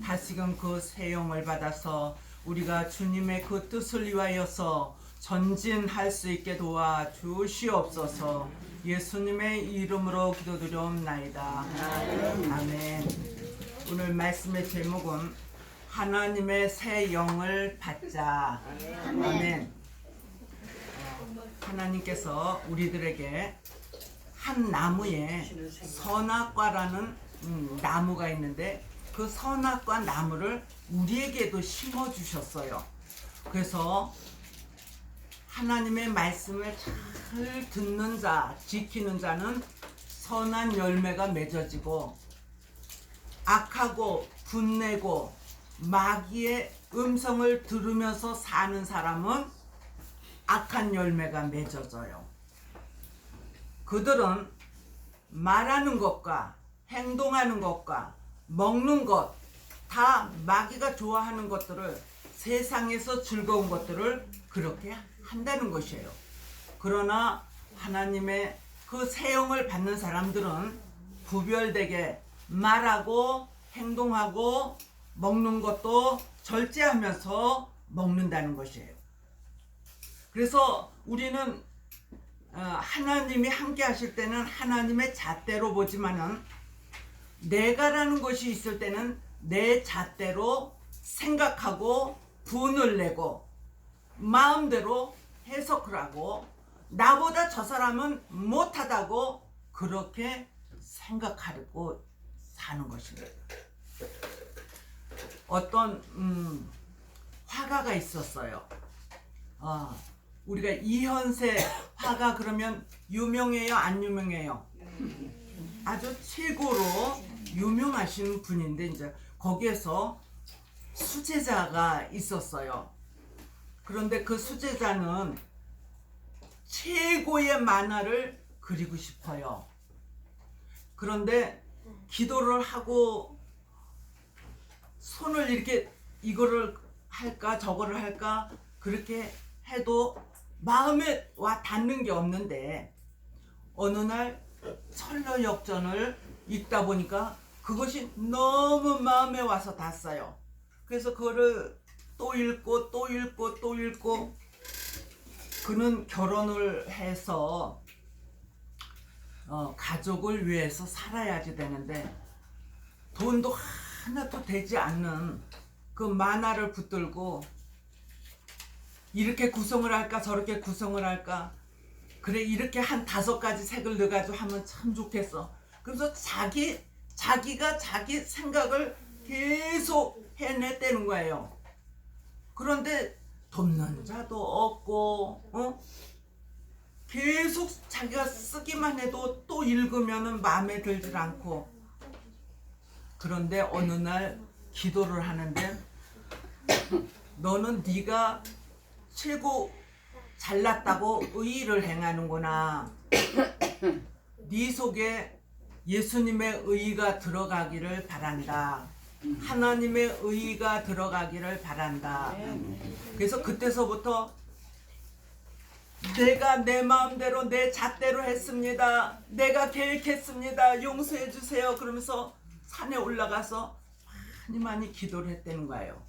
다시금 그 새 영을 받아서 우리가 주님의 그 뜻을 위하여서 전진할 수 있게 도와 주시옵소서. 예수님의 이름으로 기도드리옵나이다. 아멘. 오늘 말씀의 제목은 하나님의 새 영을 받자. 아멘. 하나님께서 우리들에게 한 나무에 선악과라는 나무가 있는데 그 선악과 나무를 우리에게도 심어 주셨어요. 그래서 하나님의 말씀을 잘 듣는 자, 지키는 자는 선한 열매가 맺어지고, 악하고 분내고 마귀의 음성을 들으면서 사는 사람은 악한 열매가 맺어져요. 그들은 말하는 것과 행동하는 것과 먹는 것, 다 마귀가 좋아하는 것들을, 세상에서 즐거운 것들을 그렇게 한다는 것이에요. 그러나 하나님의 그 새 영을 받는 사람들은 구별되게 말하고 행동하고 먹는 것도 절제하면서 먹는다는 것이에요. 그래서 우리는 하나님이 함께 하실 때는 하나님의 잣대로 보지만은, 내가라는 것이 있을 때는 내 잣대로 생각하고 분을 내고 마음대로 해석을 하고, 나보다 저 사람은 못하다고 그렇게 생각하고 사는 것입니다. 어떤 화가가 있었어요. 우리가 이현세 화가 그러면 유명해요, 안 유명해요? 아주 최고로 유명하신 분인데, 이제 거기에서 수제자가 있었어요. 그런데 그 수제자는 최고의 만화를 그리고 싶어요. 그런데 기도를 하고 손을 이렇게 이거를 할까 저거를 할까 그렇게 해도 마음에 와 닿는 게 없는데, 어느 날 철로역전을 읽다 보니까 그것이 너무 마음에 와서 닿았어요. 그래서 그거를 또 읽고 또 읽고 또 읽고, 그는 결혼을 해서 가족을 위해서 살아야지 되는데 돈도 하나도 되지 않는 그 만화를 붙들고, 이렇게 구성을 할까 저렇게 구성을 할까, 그래 이렇게 한 5가지 색을 넣어가지고 하면 참 좋겠어. 그래서 자기가 자기 생각을 계속 해냈다는 거예요. 그런데 돕는 자도 없고, 계속 자기가 쓰기만 해도 또 읽으면은 마음에 들질 않고. 그런데 어느 날 기도를 하는데, 너는 네가 최고 잘났다고 의의를 행하는구나. 네 속에 예수님의 의의가 들어가기를 바란다. 하나님의 의의가 들어가기를 바란다. 그래서 그때서부터 내가 내 마음대로 내 잣대로 했습니다. 내가 계획했습니다. 용서해 주세요. 그러면서 산에 올라가서 많이 기도를 했다는 거예요.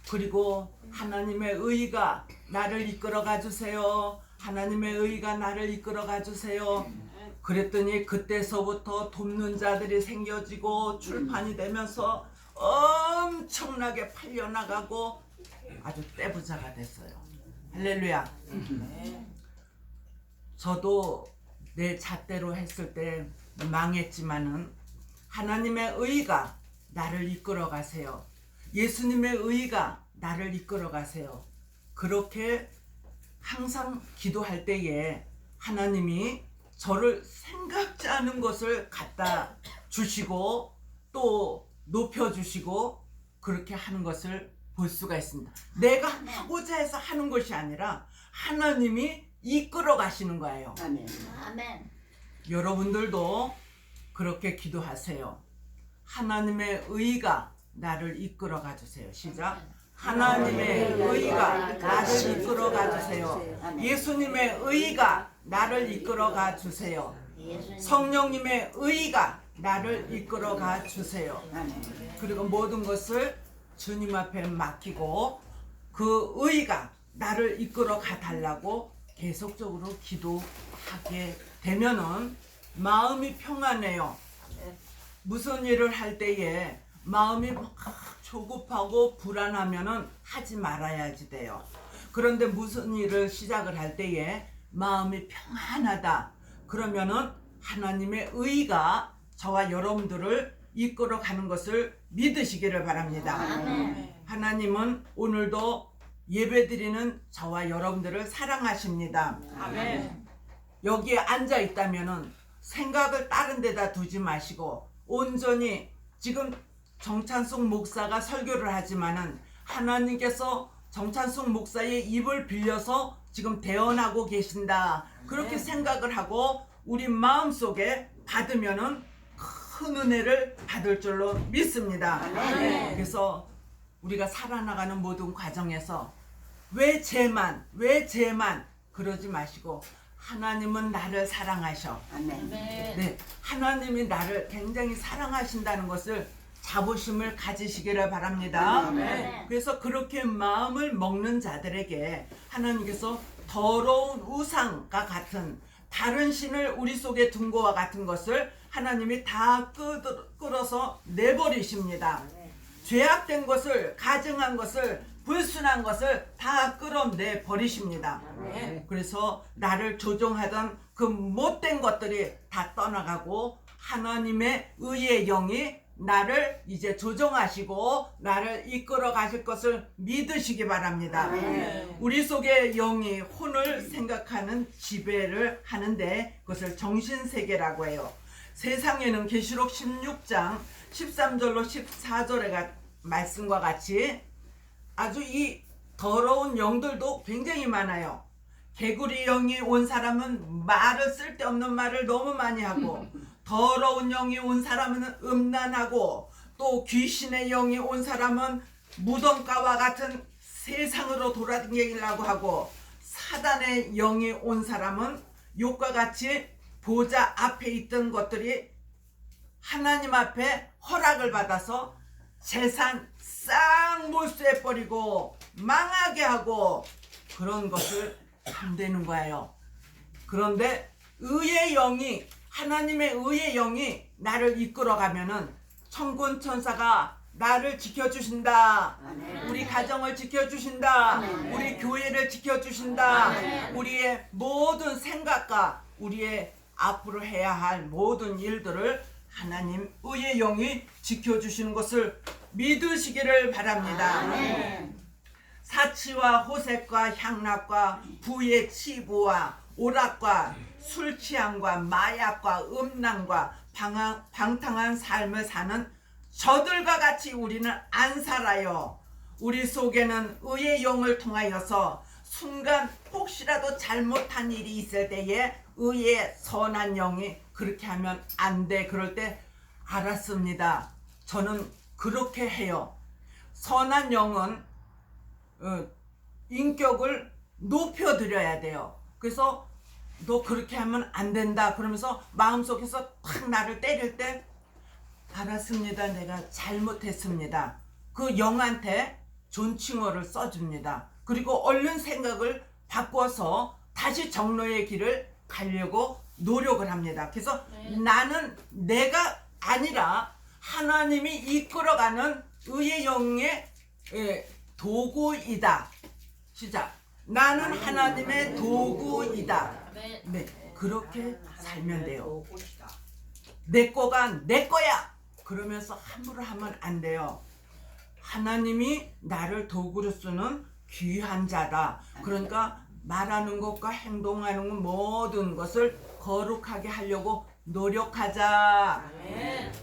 그리고 하나님의 의의가 나를 이끌어가 주세요. 하나님의 의의가 나를 이끌어가 주세요. 그랬더니 그때서부터 돕는 자들이 생겨지고 출판이 되면서 엄청나게 팔려나가고 아주 떼부자가 됐어요. 할렐루야. 저도 내 잣대로 했을 때 망했지만은 하나님의 의의가 나를 이끌어 가세요. 예수님의 의의가 나를 이끌어 가세요. 그렇게 항상 기도할 때에 하나님이 저를 생각지 않은 것을 갖다 주시고 또 높여주시고 그렇게 하는 것을 볼 수가 있습니다. 내가 하고자 해서 하는 것이 아니라 하나님이 이끌어 가시는 거예요. 아멘. 아멘. 여러분들도 그렇게 기도하세요. 하나님의 의가 나를 이끌어 가주세요. 시작. 하나님의 의가 나를 이끌어 가주세요. 예수님의 의가 나를 이끌어 가주세요. 성령님의 의가 나를 이끌어가 주세요. 그리고 모든 것을 주님 앞에 맡기고 그 의가 나를 이끌어가 달라고 계속적으로 기도하게 되면은 마음이 평안해요. 무슨 일을 할 때에 마음이 막 조급하고 불안하면은 하지 말아야지 돼요. 그런데 무슨 일을 시작을 할 때에 마음이 평안하다 그러면은 하나님의 의가 저와 여러분들을 이끌어 가는 것을 믿으시기를 바랍니다. 하나님은 오늘도 예배드리는 저와 여러분들을 사랑하십니다. 여기에 앉아 있다면은 생각을 다른 데다 두지 마시고 온전히 지금 정찬숙 목사가 설교를 하지만은 하나님께서 정찬숙 목사의 입을 빌려서 지금 대언하고 계신다. 그렇게 생각을 하고 우리 마음속에 받으면은 큰 은혜를 받을 줄로 믿습니다. 그래서 우리가 살아나가는 모든 과정에서 왜 쟤만 그러지 마시고 하나님은 나를 사랑하셔. 네, 하나님이 나를 굉장히 사랑하신다는 것을 자부심을 가지시기를 바랍니다. 그래서 그렇게 마음을 먹는 자들에게 하나님께서 더러운 우상과 같은 다른 신을 우리 속에 둔 것과 같은 것을 하나님이 다 끌어서 내버리십니다. 죄악된 것을, 가증한 것을, 불순한 것을 다 끌어내 버리십니다. 그래서 나를 조종하던 그 못된 것들이 다 떠나가고 하나님의 의의 영이 나를 이제 조종하시고 나를 이끌어 가실 것을 믿으시기 바랍니다. 우리 속의 영이 혼을 생각하는 지배를 하는데 그것을 정신세계라고 해요. 세상에는 계시록 16장 13절로 14절의 말씀과 같이 아주 이 더러운 영들도 굉장히 많아요. 개구리 영이 온 사람은 말을 쓸데없는 말을 너무 많이 하고 더러운 영이 온 사람은 음란하고 또 귀신의 영이 온 사람은 무덤가와 같은 세상으로 돌아다니려고 하고 사단의 영이 온 사람은 욕과 같이 보좌 앞에 있던 것들이 하나님 앞에 허락을 받아서 재산 싹 몰수해버리고 망하게 하고 그런 것을 한다는 거예요. 그런데 의의 영이 하나님의 의의 영이 나를 이끌어가면은 천군 천사가 나를 지켜주신다. 우리 가정을 지켜주신다. 우리 교회를 지켜주신다. 우리의 모든 생각과 우리의 앞으로 해야 할 모든 일들을 하나님 의의 영이 지켜주시는 것을 믿으시기를 바랍니다. 사치와 호색과 향락과 부의 치부와 오락과 술 취함과 마약과 음란과 방탕한 삶을 사는 저들과 같이 우리는 안 살아요. 우리 속에는 의의 영을 통하여서 순간 혹시라도 잘못한 일이 있을 때에 의의 선한 영이 그렇게 하면 안 돼. 그럴 때 알았습니다. 저는 그렇게 해요. 선한 영은 인격을 높여드려야 돼요. 그래서 너 그렇게 하면 안 된다 그러면서 마음속에서 탁 나를 때릴 때 알았습니다. 내가 잘못했습니다. 그 영한테 존칭어를 써줍니다. 그리고 얼른 생각을 바꿔서 다시 정로의 길을 가려고 노력을 합니다. 그래서 나는 내가 아니라 하나님이 이끌어가는 의의 영의 도구이다. 시작. 나는 하나님의 도구이다. 네, 그렇게 살면 돼요. 내 거가 내 거야 그러면서 함부로 하면 안 돼요. 하나님이 나를 도구로 쓰는 귀한 자다. 그러니까 말하는 것과 행동하는 것 모든 것을 거룩하게 하려고 노력하자.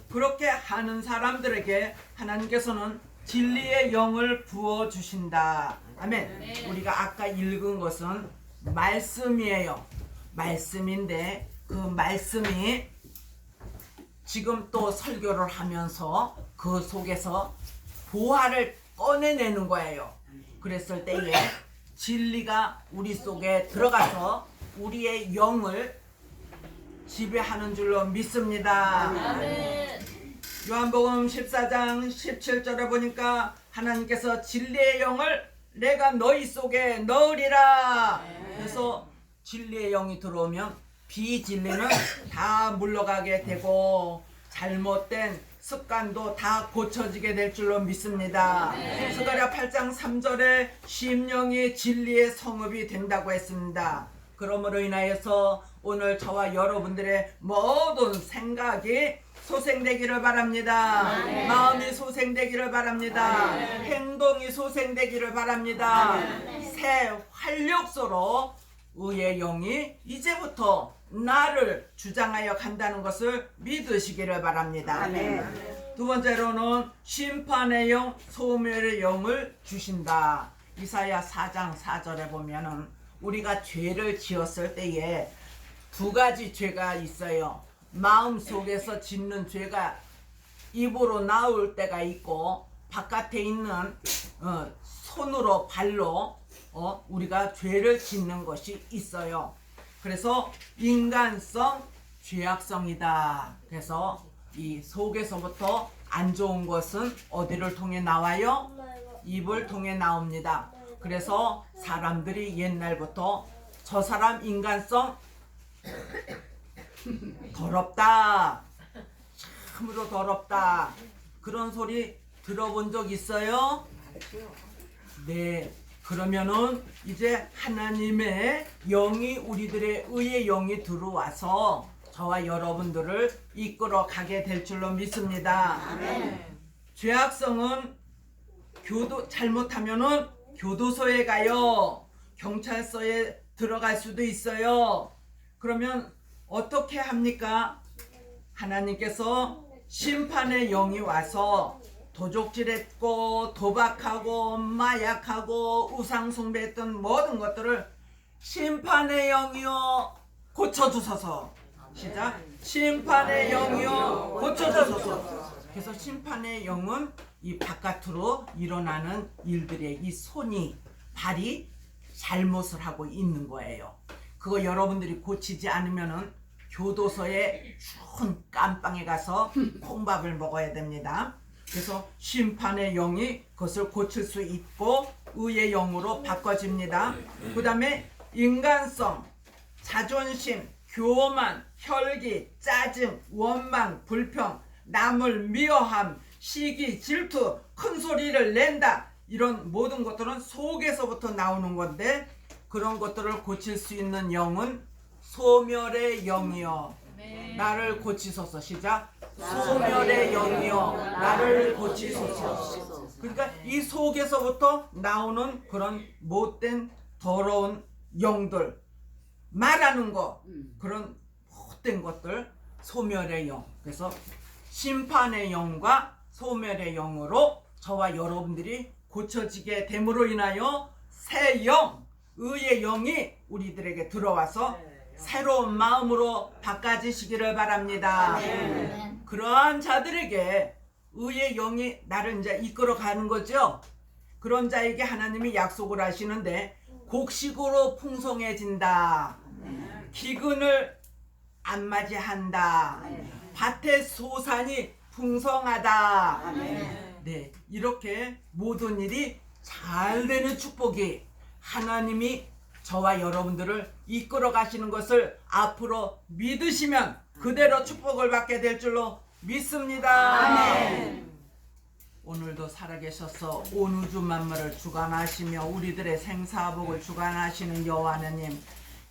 그렇게 하는 사람들에게 하나님께서는 진리의 영을 부어주신다. 아멘. 우리가 아까 읽은 것은 말씀이에요. 말씀인데 그 말씀이 지금 또 설교를 하면서 그 속에서 보화를 꺼내내는 거예요. 그랬을 때에 진리가 우리 속에 들어가서 우리의 영을 지배하는 줄로 믿습니다. 요한복음 14장 17절에 보니까 하나님께서 진리의 영을 내가 너희 속에 넣으리라. 그래서 진리의 영이 들어오면 비진리는 다 물러가게 되고 잘못된 습관도 다 고쳐지게 될 줄로 믿습니다. 스가랴 8장 3절에 심령이 진리의 성읍이 된다고 했습니다. 그러므로 인하여서 오늘 저와 여러분들의 모든 생각이 소생되기를 바랍니다. 마음이 소생되기를 바랍니다. 행동이 소생되기를 바랍니다. 새 활력소로 의의 영이 이제부터 나를 주장하여 간다는 것을 믿으시기를 바랍니다. 두 번째로는 심판의 영, 소멸의 영을 주신다. 이사야 4장 4절에 보면은 우리가 죄를 지었을 때에 두 가지 죄가 있어요. 마음 속에서 짓는 죄가 입으로 나올 때가 있고 바깥에 있는 손으로 발로 우리가 죄를 짓는 것이 있어요. 그래서 인간성, 죄악성이다. 그래서 이 속에서부터 안 좋은 것은 어디를 통해 나와요? 입을 통해 나옵니다. 그래서 사람들이 옛날부터 저 사람 인간성 더럽다, 참으로 더럽다, 그런 소리 들어본 적 있어요? 네. 그러면은 이제 하나님의 영이, 우리들의 의의 영이 들어와서 저와 여러분들을 이끌어 가게 될 줄로 믿습니다. 죄악성은 잘못하면은 교도소에 가요. 경찰서에 들어갈 수도 있어요. 그러면 어떻게 합니까? 하나님께서 심판의 영이 와서 도적질했고 도박하고 마약하고 우상숭배했던 모든 것들을 심판의 영이여 고쳐주소서. 시작. 심판의 영이여 고쳐주소서. 그래서 심판의 영은 이 바깥으로 일어나는 일들의 이 손이, 발이 잘못을 하고 있는 거예요. 그거 여러분들이 고치지 않으면은 교도소에 추운 깜빵에 가서 콩밥을 먹어야 됩니다. 그래서 심판의 영이 그것을 고칠 수 있고 의의 영으로 바꿔집니다. 그 다음에 인간성, 자존심, 교만, 혈기, 짜증, 원망, 불평, 남을 미워함, 시기, 질투, 큰 소리를 낸다, 이런 모든 것들은 속에서부터 나오는 건데 그런 것들을 고칠 수 있는 영은 소멸의 영이요 나를 고치소서. 시작. 소멸의 영이여 나를 고치소서. 그러니까 이 속에서부터 나오는 그런 못된 더러운 영들, 말하는 거, 그런 못된 것들, 소멸의 영. 그래서 심판의 영과 소멸의 영으로 저와 여러분들이 고쳐지게 됨으로 인하여 새 영, 의의 영이 우리들에게 들어와서 새로운 마음으로 바꿔지시기를 바랍니다. 그러한 자들에게 의의 영이 나를 이제 이끌어 가는 거죠. 그런 자에게 하나님이 약속을 하시는데 곡식으로 풍성해진다, 기근을 안 맞이한다, 밭의 소산이 풍성하다. 네, 이렇게 모든 일이 잘 되는 축복이 하나님이 저와 여러분들을 이끌어 가시는 것을 앞으로 믿으시면 그대로 축복을 받게 될 줄로 믿습니다. 아멘. 오늘도 살아계셔서 온 우주 만물을 주관하시며 우리들의 생사복을 주관하시는 여호와 하나님,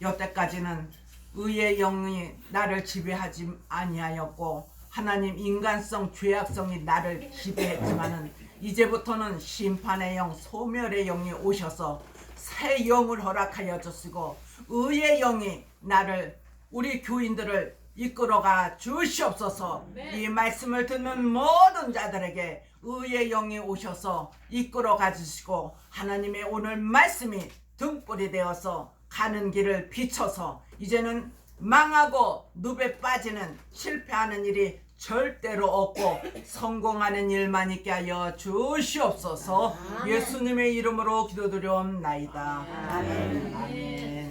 여태까지는 의의 영이 나를 지배하지 아니하였고 하나님 인간성, 죄악성이 나를 지배했지만은 이제부터는 심판의 영, 소멸의 영이 오셔서 새 영을 허락하여 주시고 의의 영이 나를, 우리 교인들을 이끌어가 주시옵소서. 이 말씀을 듣는 모든 자들에게 의의 영이 오셔서 이끌어가 주시고 하나님의 오늘 말씀이 등불이 되어서 가는 길을 비춰서 이제는 망하고 늪에 빠지는 실패하는 일이 절대로 없고 성공하는 일만 있게 하여 주시옵소서. 예수님의 이름으로 기도드려옵나이다. 아멘. 아멘.